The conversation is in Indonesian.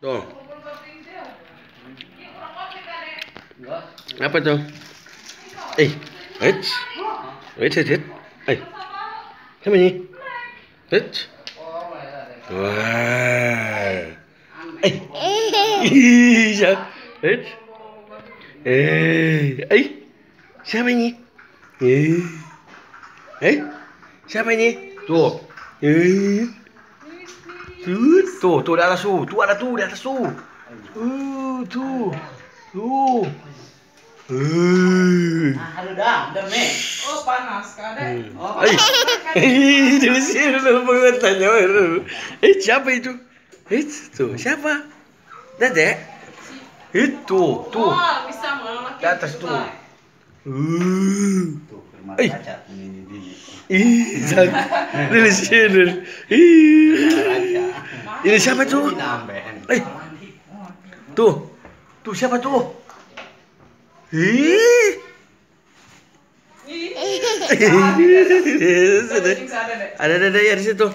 Tuh. Apa tuh? Eh, wait. Wait. Eh, siapa ini? Wait. Wah. Siapa? Wait. Siapa ini? Siapa ini? Tuh. Tuh di atas tuh. Tuh ada tuh di atas tuh. Tuh. Udah, Mek. Oh, panas kadek. Dari sini lu tanya baru. Siapa itu? Tuh, siapa? Dedek? Itu, tuh. Oh, bisa mengalami. Di atas tuh. Tuh, firman kaca ini. Dari sini. Ini siapa tuh? Tuh siapa tuh? Ada di situ.